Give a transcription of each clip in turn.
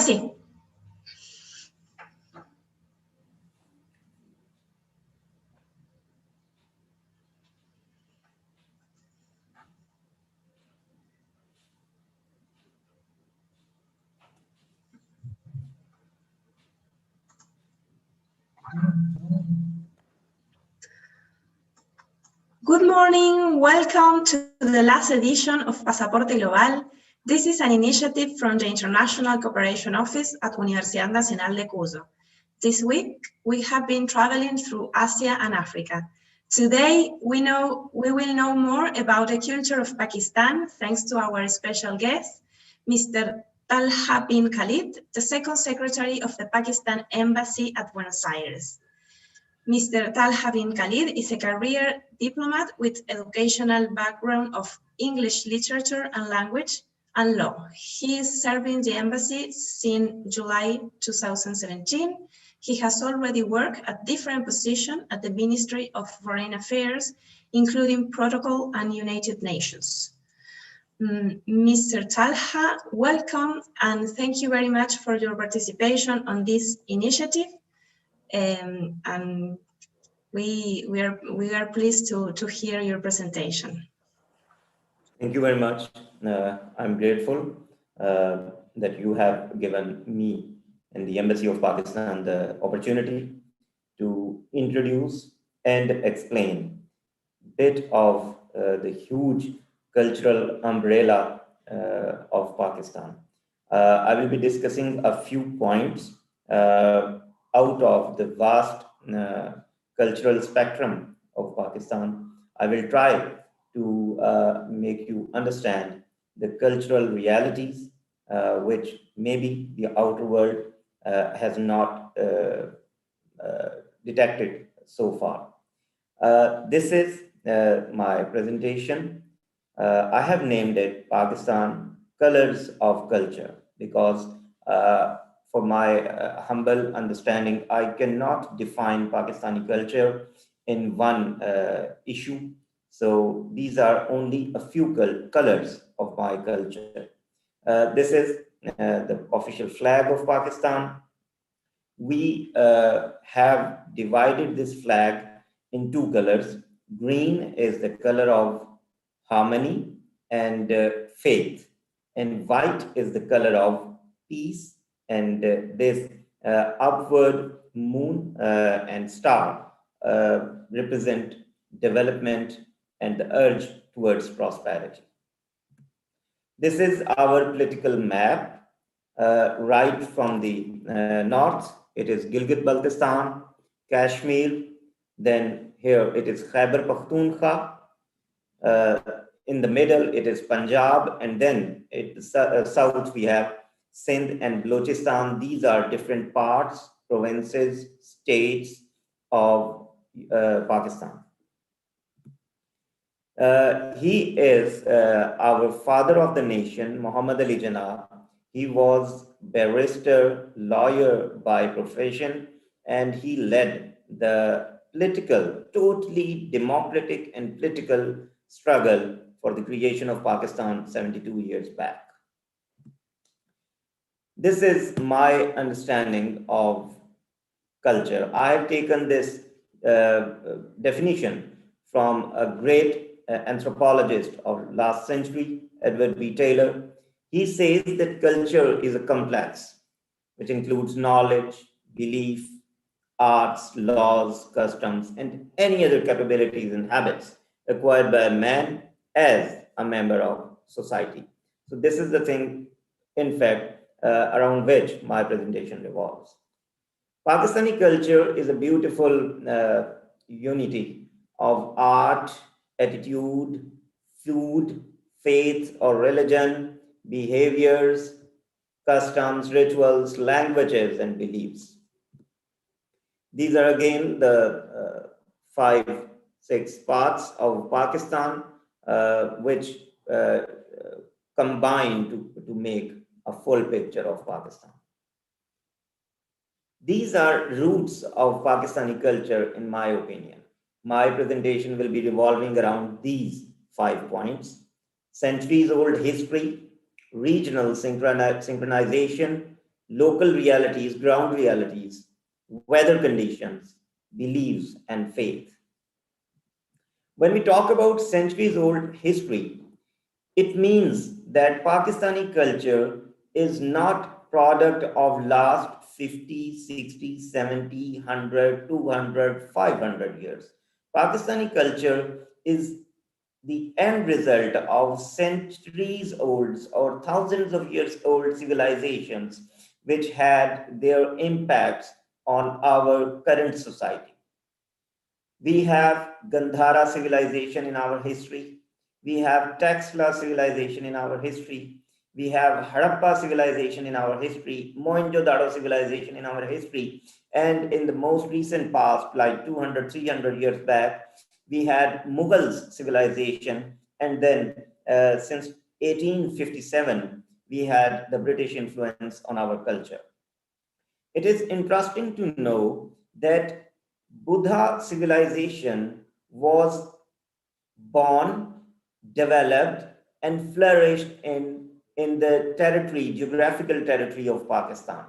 sí. Good morning, welcome to the last edition of Pasaporte Global. This is an initiative from the International Cooperation Office at Universidad Nacional de Cuyo. This week, we have been traveling through Asia and Africa. Today, we will know more about the culture of Pakistan thanks to our special guest, Mr. Talha bin Khalid, the Second Secretary of the Pakistan Embassy at Buenos Aires. Mr. Talha bin Khalid is a career diplomat with educational background of English literature and language and law. He is serving the embassy since July 2017. He has already worked at different positions at the Ministry of Foreign Affairs, including Protocol and United Nations. Mr. Talha, welcome and thank you very much for your participation on this initiative. And we are pleased to hear your presentation. Thank you very much. I'm grateful that you have given me and the Embassy of Pakistan the opportunity to introduce and explain a bit of the huge cultural umbrella of Pakistan. I will be discussing a few points out of the vast cultural spectrum of Pakistan. I will try to make you understand the cultural realities which maybe the outer world has not detected so far. This is my presentation. I have named it Pakistan Colors of Culture because for my humble understanding, I cannot define Pakistani culture in one issue. So these are only a few colors of my culture. This is the official flag of Pakistan. We have divided this flag in two colors. Green is the color of harmony and faith, and white is the color of peace. And this upward moon and star represent development and the urge towards prosperity. This is our political map. Right from the north, it is Gilgit-Baltistan, Kashmir. Then here it is Khyber Pakhtunkhwa. In the middle, it is Punjab, and then south we have Sindh and Balochistan. These are different parts, provinces, states of Pakistan. He is our father of the nation, Muhammad Ali Jinnah. He was barrister, lawyer by profession, and he led the political, totally democratic and political struggle for the creation of Pakistan 72 years back. This is my understanding of culture. I have taken this definition from a great anthropologist of last century, Edward B. Taylor. He says that culture is a complex, which includes knowledge, belief, arts, laws, customs, and any other capabilities and habits acquired by a man as a member of society. So this is the thing, in fact, around which my presentation revolves. Pakistani culture is a beautiful unity of art, attitude, food, faith or religion, behaviors, customs, rituals, languages, and beliefs. These are again the 5-6 parts of Pakistan which combine to make a full picture of Pakistan. These are roots of Pakistani culture, in my opinion. My presentation will be revolving around these 5 points: centuries-old history, regional synchronization, local realities, ground realities, weather conditions, beliefs, and faith. When we talk about centuries old history, it means that Pakistani culture is not product of last 50, 60, 70, 100, 200, 500 years. Pakistani culture is the end result of centuries old or thousands of years old civilizations which had their impacts on our current society. We have Gandhara civilization in our history. We have Taxila civilization in our history. We have Harappa civilization in our history, Mohenjo-daro civilization in our history. And in the most recent past, like 200, 300 years back, we had Mughals civilization. And then since 1857, we had the British influence on our culture. It is interesting to know that Buddha civilization was born, developed, and flourished in the territory, geographical territory of Pakistan.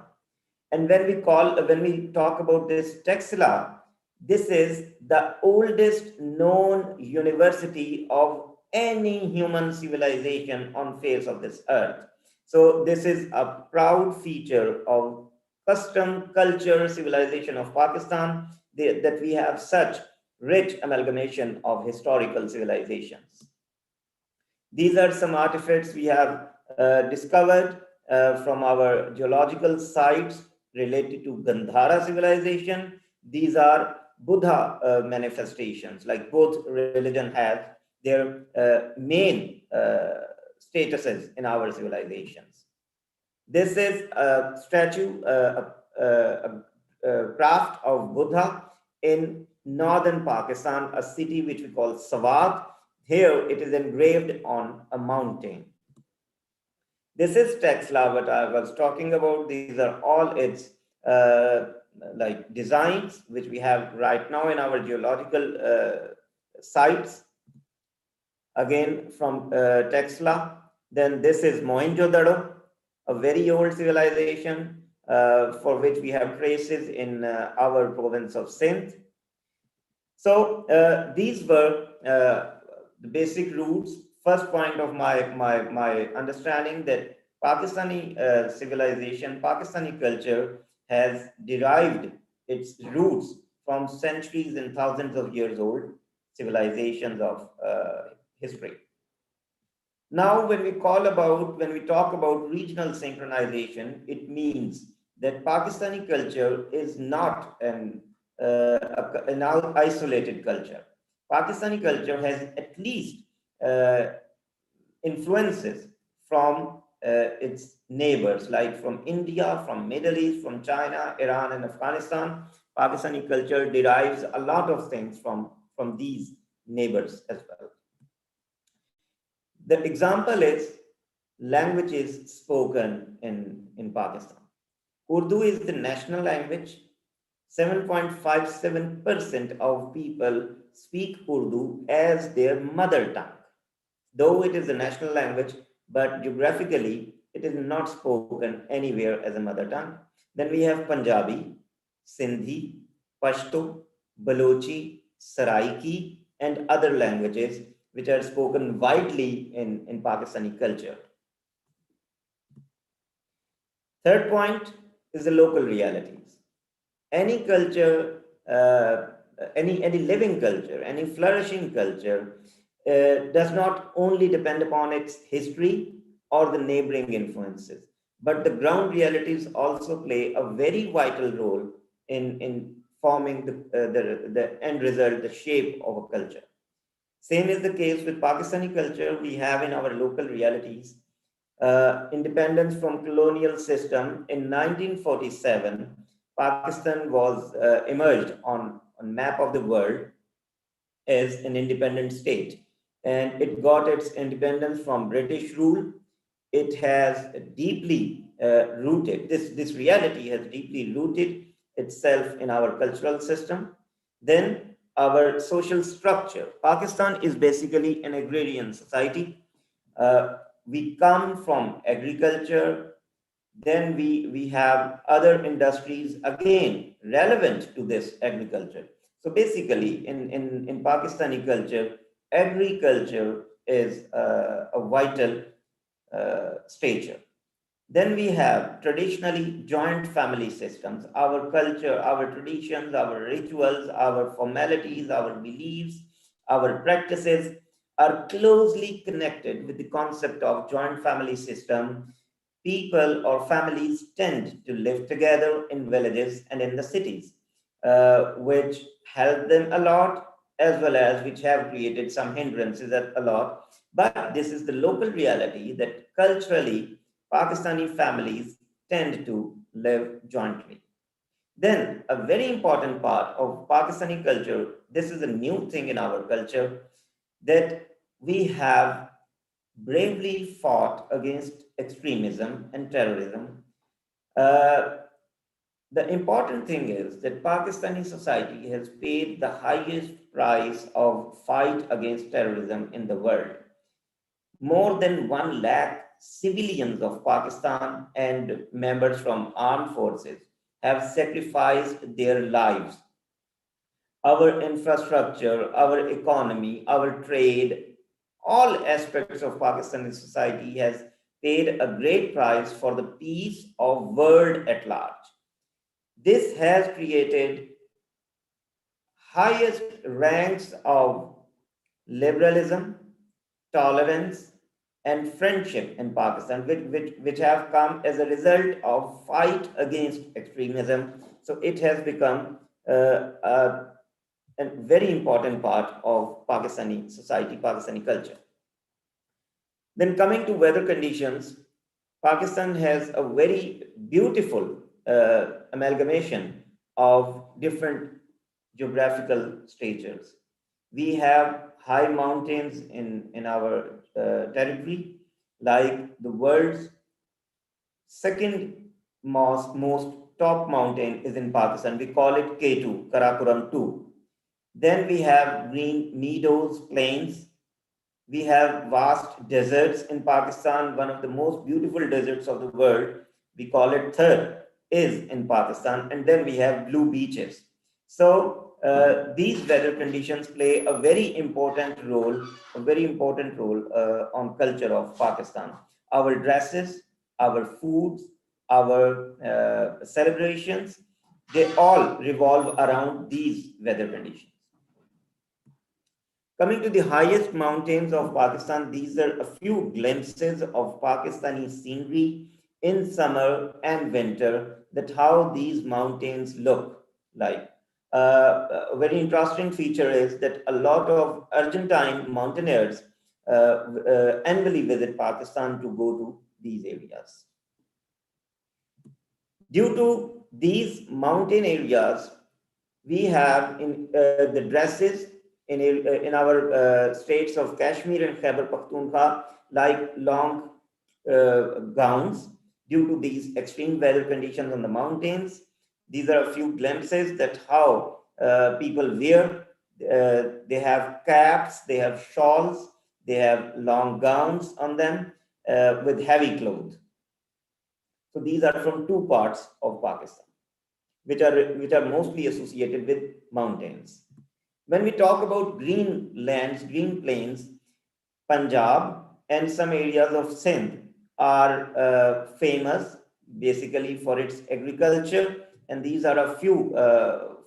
And when we talk about this Taxila, this is the oldest known university of any human civilization on face of this earth. So this is a proud feature of custom, culture, civilization of Pakistan, that we have such rich amalgamation of historical civilizations. These are some artifacts we have discovered from our geological sites related to Gandhara civilization. These are Buddha manifestations, like both religion has their main statuses in our civilizations. This is a statue, a craft of Buddha in northern Pakistan, a city which we call Sawat. Here it is engraved on a mountain. This is Taxila, what I was talking about. These are all its like designs, which we have right now in our geological sites. Again, from Taxila. Then this is Mohenjo-daro, a very old civilization for which we have traces in our province of Sindh. So these were the basic roots. First point of my understanding that Pakistani civilization, Pakistani culture has derived its roots from centuries and thousands of years old civilizations of history. Now, when we talk about regional synchronization, it means that Pakistani culture is not an isolated culture. Pakistani culture has at least influences from its neighbors, like from India, from Middle East, from China, Iran, and Afghanistan. Pakistani culture derives a lot of things from these neighbors as well. The example is languages spoken in Pakistan. Urdu is the national language. 7.57% of people speak Urdu as their mother tongue. Though it is a national language, but geographically, it is not spoken anywhere as a mother tongue. Then we have Punjabi, Sindhi, Pashto, Balochi, Saraiki, and other languages which are spoken widely in Pakistani culture. Third point is the local realities. Any culture, any living culture, any flourishing culture does not only depend upon its history or the neighboring influences, but the ground realities also play a very vital role in forming the end result, the shape of a culture. Same is the case with Pakistani culture. We have in our local realities independence from colonial system. In 1947, Pakistan was emerged on map of the world as an independent state, and it got its independence from British rule. It has deeply rooted, this reality has deeply rooted itself in our cultural system. Then our social structure. Pakistan is basically an agrarian society. We come from agriculture. Then we have other industries again relevant to this agriculture. So basically, in Pakistani culture, agriculture is a vital stature. Then we have traditionally joint family systems. Our culture, our traditions, our rituals, our formalities, our beliefs, our practices are closely connected with the concept of joint family system. People or families tend to live together in villages and in the cities, which help them a lot, as well as which have created some hindrances a lot. But this is the local reality that culturally Pakistani families tend to live jointly. Then, a very important part of Pakistani culture, this is a new thing in our culture, that we have bravely fought against extremism and terrorism. Uh, the important thing is that Pakistani society has paid the highest price of fight against terrorism in the world. More than 1 lakh civilians of Pakistan and members from armed forces have sacrificed their lives. Our infrastructure, our economy, our trade, all aspects of Pakistani society has paid a great price for the peace of world at large. This has created highest ranks of liberalism, tolerance, and friendship in Pakistan, which have come as a result of fight against extremism. So it has become a very important part of Pakistani society, Pakistani culture. Then coming to weather conditions, Pakistan has a very beautiful amalgamation of different geographical statures. We have high mountains in our territory, like the world's second most top mountain is in Pakistan. We call it K2, Karakoram 2. Then we have green meadows, plains. We have vast deserts in Pakistan. One of the most beautiful deserts of the world, we call it Thar, is in Pakistan. And then we have blue beaches. So these weather conditions play a very important role on culture of Pakistan. Our dresses, our foods, our celebrations, they all revolve around these weather conditions. Coming to the highest mountains of Pakistan, these are a few glimpses of Pakistani scenery in summer and winter, that how these mountains look like. A very interesting feature is that a lot of Argentine mountaineers annually visit Pakistan to go to these areas. Due to these mountain areas, we have in the dresses in our states of Kashmir and Khyber Pakhtunkhwa, like long gowns. Due to these extreme weather conditions on the mountains, these are a few glimpses that how people wear. They have caps, they have shawls, they have long gowns on them with heavy clothes. So these are from two parts of Pakistan, which are mostly associated with mountains. When we talk about green lands, green plains, Punjab and some areas of Sindh are famous basically for its agriculture. And these are a few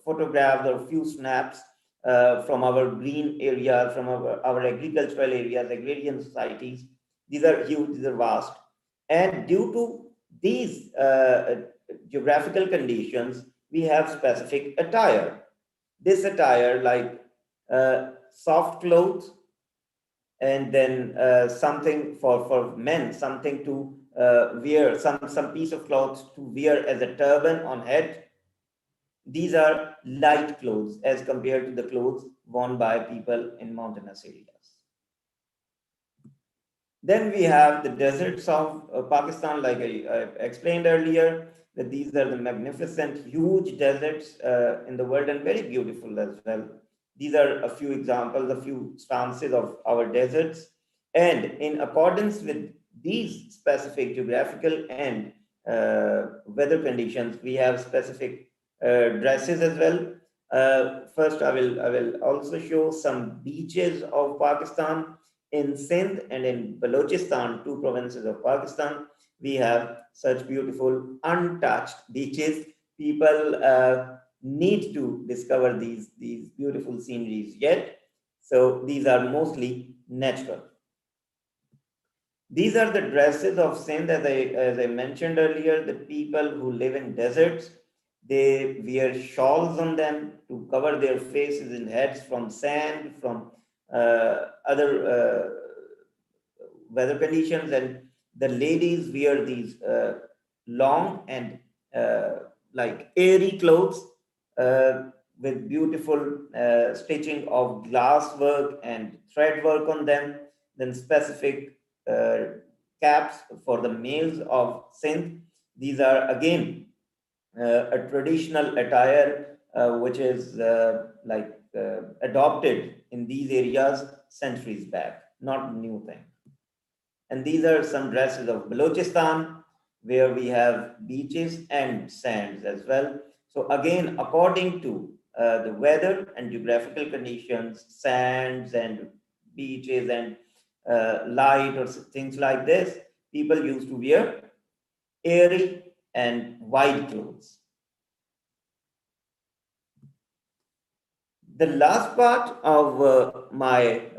photographs or few snaps from our green areas, from our agricultural areas, agrarian societies. These are huge, these are vast. And due to these geographical conditions, we have specific attire. This attire, like soft clothes, and then something for men, something to wear, some piece of clothes to wear as a turban on head. These are light clothes as compared to the clothes worn by people in mountainous areas. Then we have the deserts of Pakistan, like I explained earlier, that these are the magnificent, huge deserts in the world, and very beautiful as well. These are a few examples, a few stances of our deserts. And in accordance with these specific geographical and weather conditions, we have specific dresses as well. First, I will also show some beaches of Pakistan. In Sindh and in Balochistan, two provinces of Pakistan, we have such beautiful untouched beaches. People need to discover these beautiful sceneries yet. So these are mostly natural. These are the dresses of Sindh, as I mentioned earlier. The people who live in deserts, they wear shawls on them to cover their faces and heads from sand, from other weather conditions, and the ladies wear these long and like airy clothes uh, with beautiful stitching of glass work and thread work on them, then specific uh, caps for the males of Sindh. These are again a traditional attire which is adopted in these areas centuries back, not a new thing. And these are some dresses of Balochistan, where we have beaches and sands as well. So again, according to the weather and geographical conditions, sands and beaches and light or things like this, people used to wear airy and wide clothes. The last part of my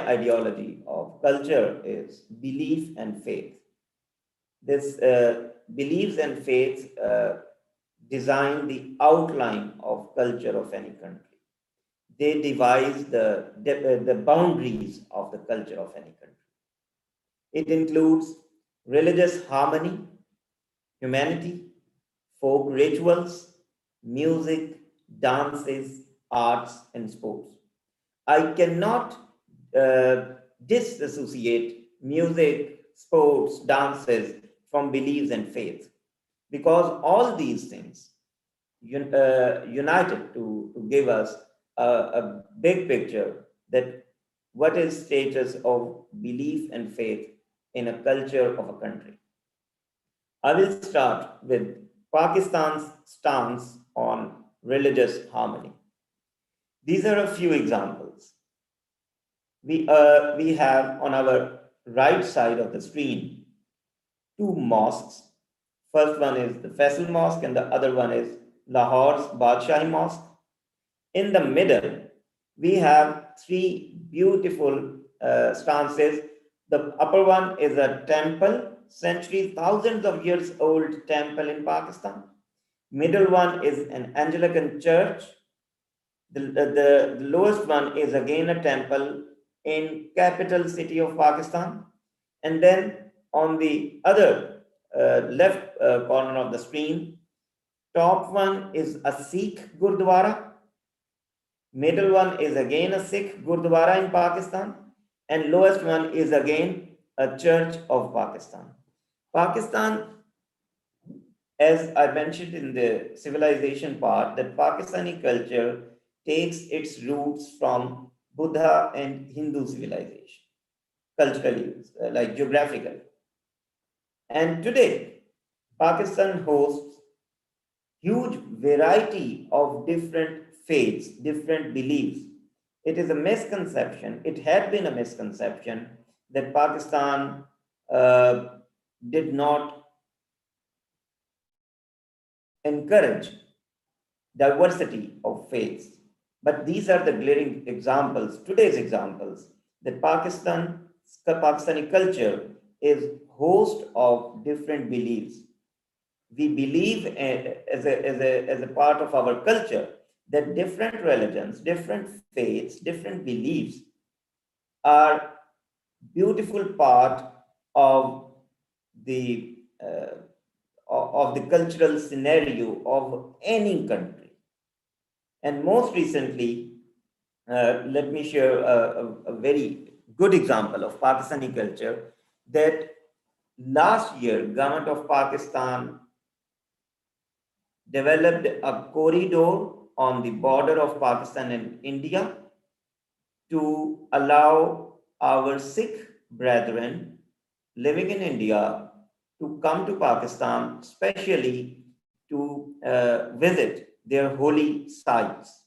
ideology of culture is belief and faith. This beliefs and faiths design the outline of culture of any country. They devise the boundaries of the culture of any country. It includes religious harmony, humanity, folk rituals, music, dances, arts, and sports. I cannot uh, disassociate music, sports, dances from beliefs and faith, because all these things united to give us a big picture that what is status of belief and faith in a culture of a country. I will start with Pakistan's stance on religious harmony. These are a few examples. We have on our right side of the screen two mosques. First one is the Faisal Mosque and the other one is Lahore's Badshahi Mosque. In the middle, we have three beautiful stances. The upper one is a temple, centuries, thousands of years old temple in Pakistan. Middle one is an Anglican church. The lowest one is again a temple in capital city of Pakistan. And then on the other left corner of the screen, top one is a Sikh Gurdwara. Middle one is again a Sikh Gurdwara in Pakistan. And lowest one is again a church of Pakistan. Pakistan, as I mentioned in the civilization part, that Pakistani culture takes its roots from Buddha and Hindu civilization, culturally, like geographically. And today, Pakistan hosts huge variety of different faiths, different beliefs. It is a misconception, it had been a misconception that Pakistan uh, did not encourage diversity of faiths. But these are the glaring examples, today's examples, that Pakistani culture is host of different beliefs. We believe as a part of our culture that different religions, different faiths, different beliefs are beautiful part of the uh, of the cultural scenario of any country. And most recently, let me share a very good example of Pakistani culture that last year, government of Pakistan developed a corridor on the border of Pakistan and India to allow our Sikh brethren living in India to come to Pakistan, especially to visit their holy sites.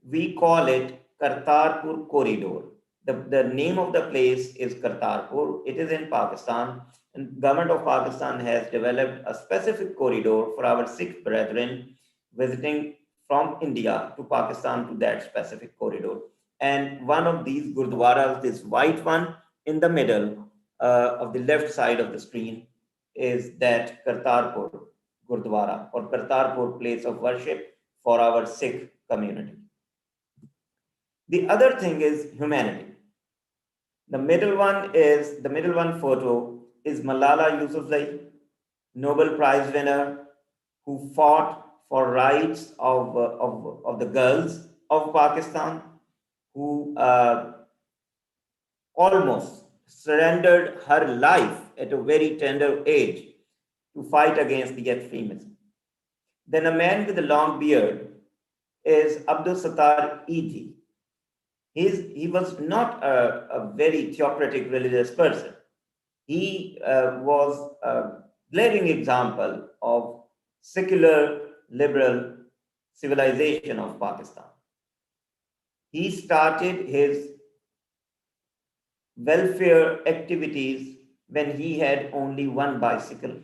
We call it Kartarpur Corridor. The name of the place is Kartarpur. It is in Pakistan, and government of Pakistan has developed a specific corridor for our Sikh brethren visiting from India to Pakistan to that specific corridor. And one of these gurdwaras, this white one in the middle of the left side of the screen, is that Kartarpur Gurdwara or Kartarpur place of worship for our Sikh community. The other thing is humanity. The middle one photo is Malala Yousafzai, Nobel Prize winner, who fought for rights of the girls of Pakistan, who almost surrendered her life at a very tender age to fight against the extremism. Then a man with a long beard is Abdul Sattar Idi. He was not a very theocratic religious person. He was a glaring example of secular liberal civilization of Pakistan. He started his welfare activities when he had only one bicycle.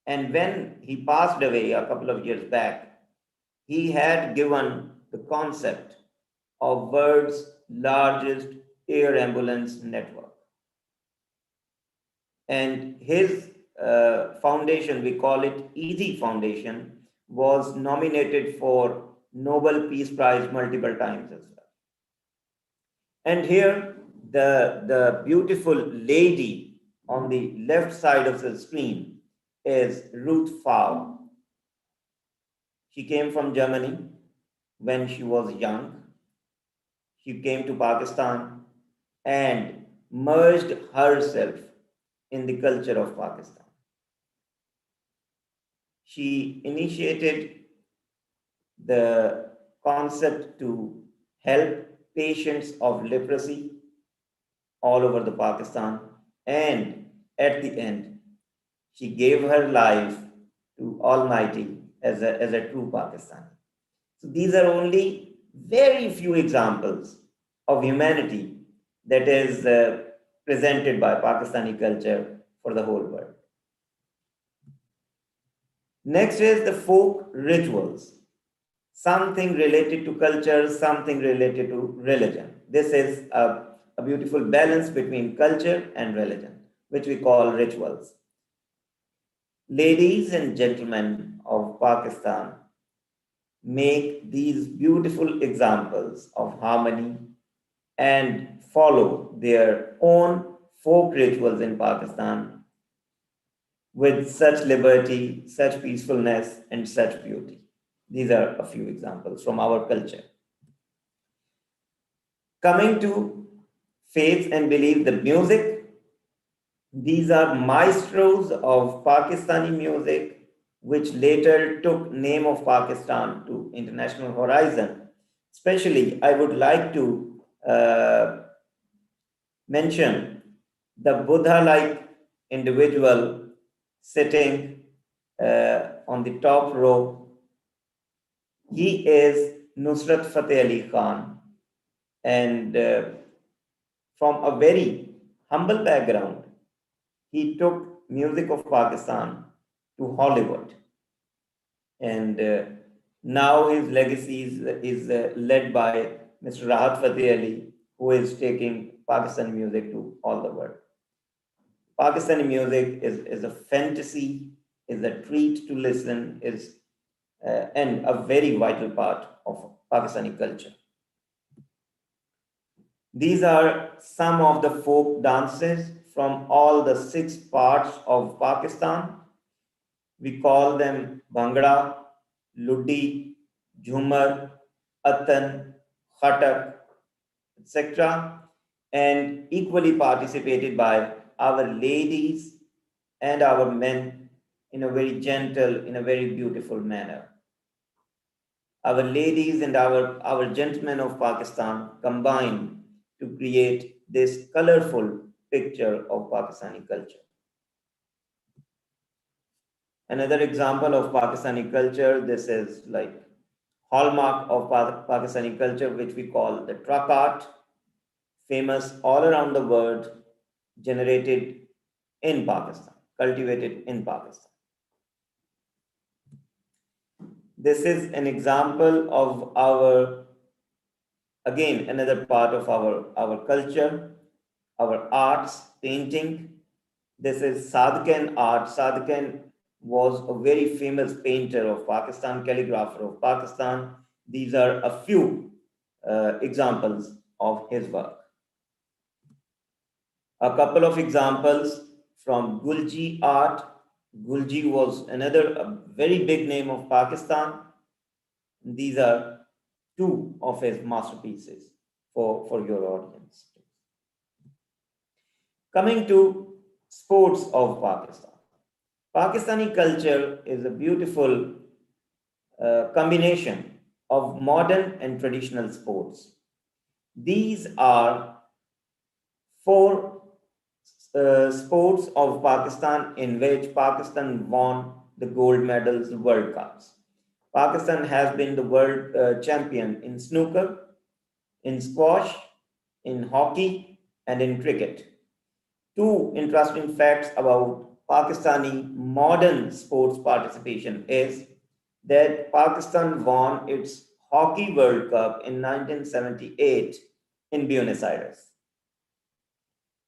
And when he passed away a couple of years back, he had given the concept of world's largest air ambulance network. And his foundation, we call it Easy Foundation, was nominated for Nobel Peace Prize multiple times as well. And here, the beautiful lady on the left side of the screen is Ruth Fau. She came from Germany when she was young. She came to Pakistan and merged herself in the culture of Pakistan. She initiated the concept to help patients of leprosy all over the Pakistan, and at the end, she gave her life to Almighty as a true Pakistani. So these are only very few examples of humanity that is presented by Pakistani culture for the whole world. Next is the folk rituals, something related to culture, something related to religion. This is a beautiful balance between culture and religion, which we call rituals. Ladies and gentlemen of Pakistan make these beautiful examples of harmony and follow their own folk rituals in Pakistan with such liberty, such peacefulness, and such beauty. These are a few examples from our culture. Coming to faith and belief, the music, these are maestros of Pakistani music, which later took name of Pakistan to international horizon. Especially, I would like to mention the Buddha-like individual sitting on the top row. He is Nusrat Fateh Ali Khan, and from a very humble background, he took music of Pakistan to Hollywood. And now his legacy is led by Mr. Rahat Fateh Ali, who is taking Pakistani music to all the world. Pakistani music is a fantasy, is a treat to listen, and a very vital part of Pakistani culture. These are some of the folk dances from all the 6 parts of Pakistan. We call them Bhangra, Luddi, Jhumar, Atan, Khatak, etc. And equally participated by our ladies and our men in a very gentle, in a very beautiful manner. Our ladies and our gentlemen of Pakistan combine to create this colorful picture of Pakistani culture. Another example of Pakistani culture, this is like hallmark of Pakistani culture, which we call the truck art, famous all around the world, generated in Pakistan, cultivated in Pakistan. This is an example of our, again, another part of our culture, our arts, painting. This is Sadkan art. Sadkan was a very famous painter of Pakistan, calligrapher of Pakistan. These are a few examples of his work. A couple of examples from Gulji art. Gulji was another very big name of Pakistan. These are two of his masterpieces for your audience. Coming to sports of Pakistan. Pakistani culture is a beautiful combination of modern and traditional sports. These are four sports of Pakistan in which Pakistan won the gold medals, World Cups. Pakistan has been the world champion in snooker, in squash, in hockey, and in cricket. Two interesting facts about Pakistani modern sports participation is that Pakistan won its Hockey World Cup in 1978 in Buenos Aires.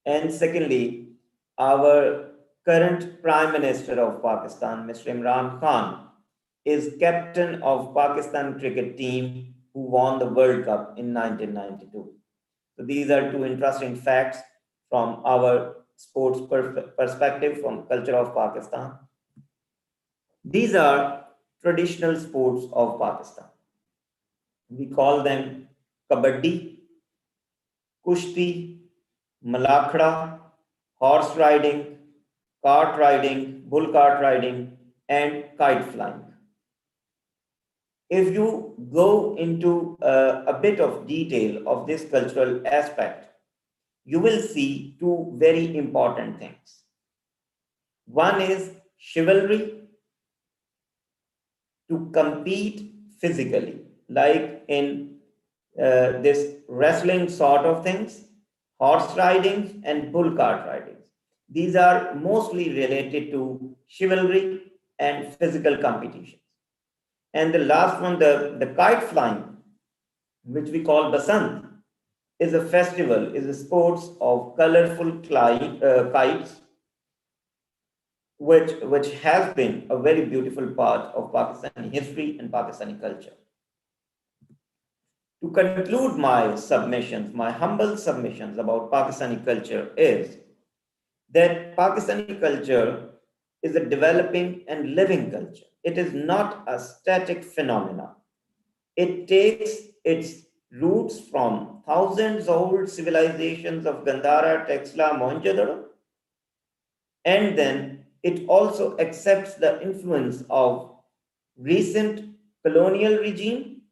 And secondly, our current Prime Minister of Pakistan, Mr. Imran Khan, is captain of Pakistan cricket team who won the World Cup in 1992. So these are two interesting facts from our sports perspective, from culture of Pakistan. These are traditional sports of Pakistan. We call them kabaddi, kushti, malakhda, horse riding, cart riding, bull cart riding, and kite flying. If you go into a bit of detail of this cultural aspect, you will see two very important things. One is chivalry, to compete physically, like in this wrestling sort of things, horse riding and bull cart riding. These are mostly related to chivalry and physical competitions. And the last one, the kite flying, which we call Basant, is a festival, is a sports of colorful kites, which has been a very beautiful part of Pakistani history and Pakistani culture. To conclude my submissions, my humble submissions about Pakistani culture is that Pakistani culture is a developing and living culture. It is not a static phenomenon. It takes its roots from thousands old civilizations of Gandhara, Texla, Mohenjo-daro, and then it also accepts the influence of recent colonial regime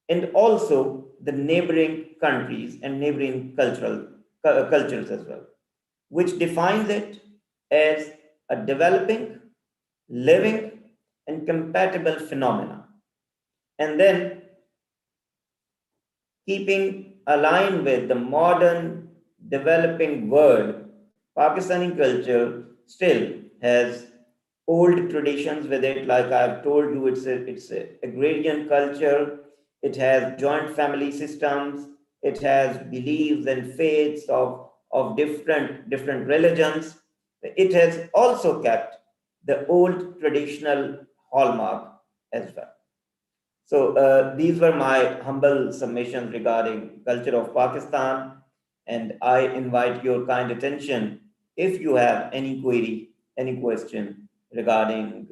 and also the neighboring countries and neighboring cultures as well, which defines it as a developing, living, and compatible phenomena. And then keeping aligned with the modern developing world, Pakistani culture still has old traditions with it. Like I've told you, it's a agrarian culture. It has joint family systems. It has beliefs and faiths of different religions. It has also kept the old traditional hallmark as well. So these were my humble submissions regarding culture of Pakistan, and I invite your kind attention if you have any query, any question regarding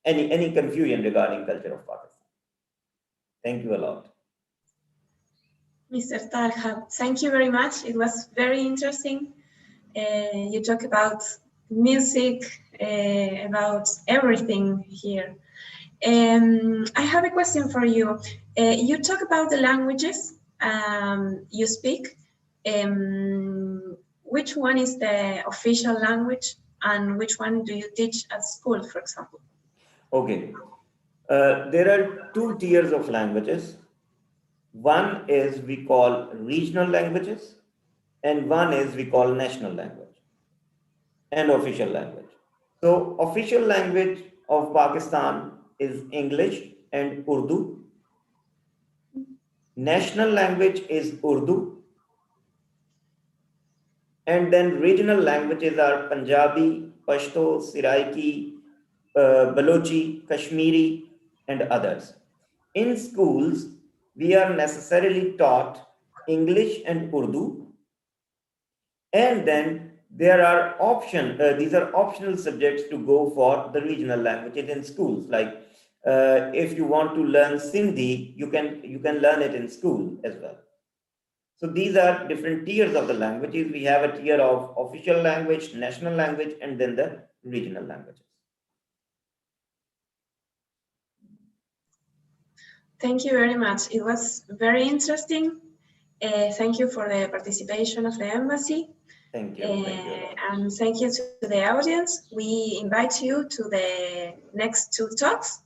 any confusion regarding culture of Pakistan. Thank you a lot. Mr. Talha, thank you very much. It was very interesting. You talk about music, about everything here. I have a question for you. You talk about the languages you speak. Which one is the official language and which one do you teach at school, for example? Okay. There are two tiers of languages. One is we call regional languages, and one is we call national language and official language. So, official language of Pakistan is English and Urdu. National language is Urdu, and then regional languages are Punjabi, Pashto, Siraiki, Balochi, Kashmiri, and others. In schools, we are necessarily taught English and Urdu, and then there are these are optional subjects to go for the regional languages in schools. Like if you want to learn Sindhi, you can learn it in school as well. So these are different tiers of the languages. We have a tier of official language, national language, and then the regional languages. Thank you very much. It was very interesting. Thank you for the participation of the embassy. Thank you. Thank you. And thank you to the audience. We invite you to the next two talks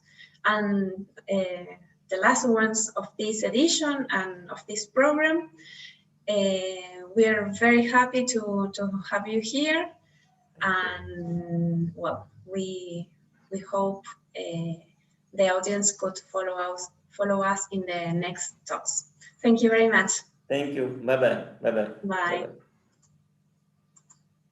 and the last ones of this edition and of this program. We are very happy to have you here. And well, we hope the audience could follow us in the next talks. Thank you very much. Thank you. Bye-bye. Bye-bye. Bye. Bye-bye.